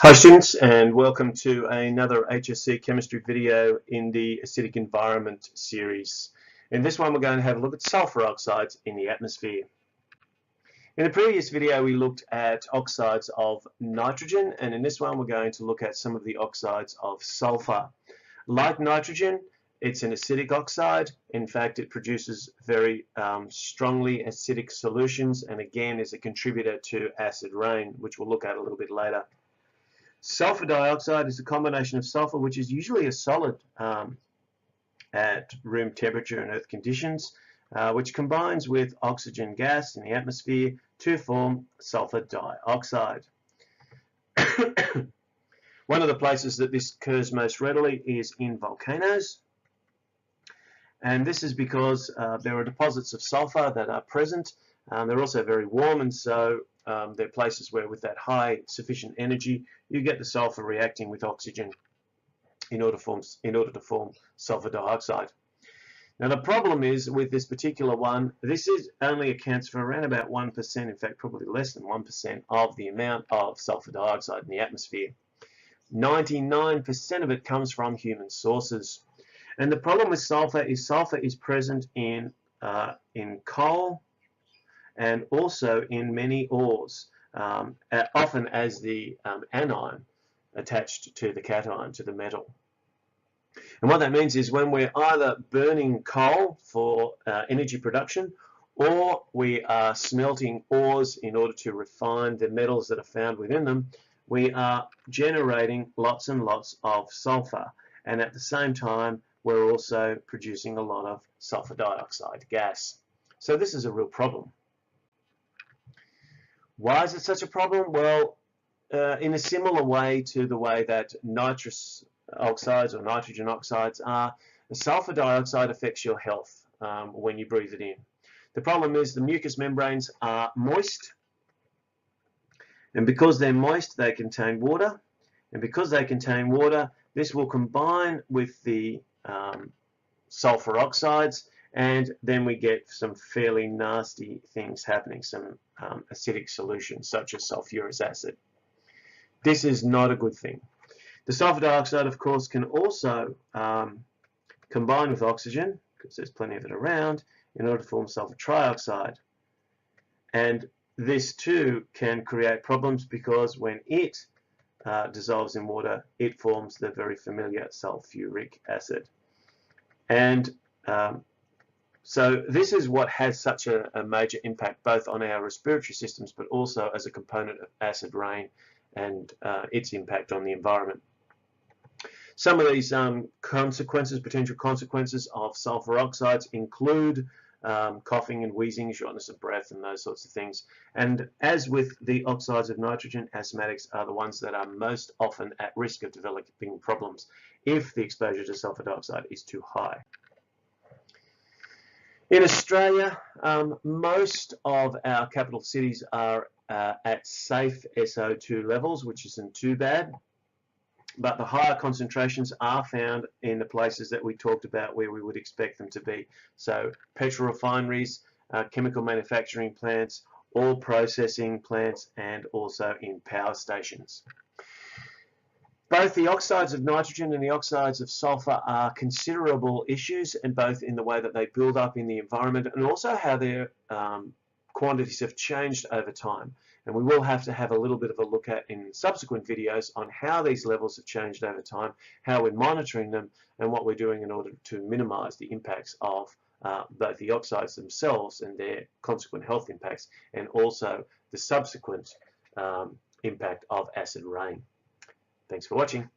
Hi students, and welcome to another HSC Chemistry video in the acidic environment series. In this one we're going to have a look at sulfur oxides in the atmosphere. In the previous video we looked at oxides of nitrogen, and in this one we're going to look at some of the oxides of sulfur. Like nitrogen, it's an acidic oxide. In fact, it produces very strongly acidic solutions, and again is a contributor to acid rain, which we'll look at a little bit later. Sulfur dioxide is a combination of sulfur, which is usually a solid at room temperature and earth conditions, which combines with oxygen gas in the atmosphere to form sulfur dioxide. One of the places that this occurs most readily is in volcanoes, and this is because there are deposits of sulfur that are present. They're also very warm, and so they're places where with that high sufficient energy you get the sulfur reacting with oxygen in order to form sulfur dioxide. Now the problem is with this particular one, this only accounts for around about 1%, in fact probably less than 1% of the amount of sulfur dioxide in the atmosphere. 99% of it comes from human sources. And the problem with sulfur is present in coal and also in many ores, often as the anion attached to the cation, to the metal. And what that means is when we're either burning coal for energy production, or we are smelting ores in order to refine the metals that are found within them, we are generating lots and lots of sulfur, and at the same time we're also producing a lot of sulfur dioxide gas. So this is a real problem. Why is it such a problem? Well, in a similar way to the way that nitrous oxides or nitrogen oxides are, the sulfur dioxide affects your health when you breathe it in. The problem is the mucous membranes are moist, and because they're moist they contain water, and because they contain water this will combine with the sulfur oxides, and then we get some fairly nasty things happening, some acidic solutions such as sulfuric acid. This is not a good thing. The sulfur dioxide, of course, can also combine with oxygen, because there's plenty of it around, in order to form sulfur trioxide. And this too can create problems because when it dissolves in water, it forms the very familiar sulfuric acid. And so this is what has such a major impact both on our respiratory systems but also as a component of acid rain and its impact on the environment. Some of these potential consequences of sulfur oxides include coughing and wheezing, shortness of breath, and those sorts of things. And as with the oxides of nitrogen, asthmatics are the ones that are most often at risk of developing problems if the exposure to sulfur dioxide is too high. In Australia, most of our capital cities are at safe SO2 levels, which isn't too bad, but the higher concentrations are found in the places that we talked about where we would expect them to be. So petrol refineries, chemical manufacturing plants, oil processing plants, and also in power stations. Both the oxides of nitrogen and the oxides of sulfur are considerable issues, and both in the way that they build up in the environment and also how their quantities have changed over time. And we will have to have a little bit of a look at in subsequent videos on how these levels have changed over time, how we're monitoring them, and what we're doing in order to minimize the impacts of both the oxides themselves and their consequent health impacts, and also the subsequent impact of acid rain. Thanks for watching.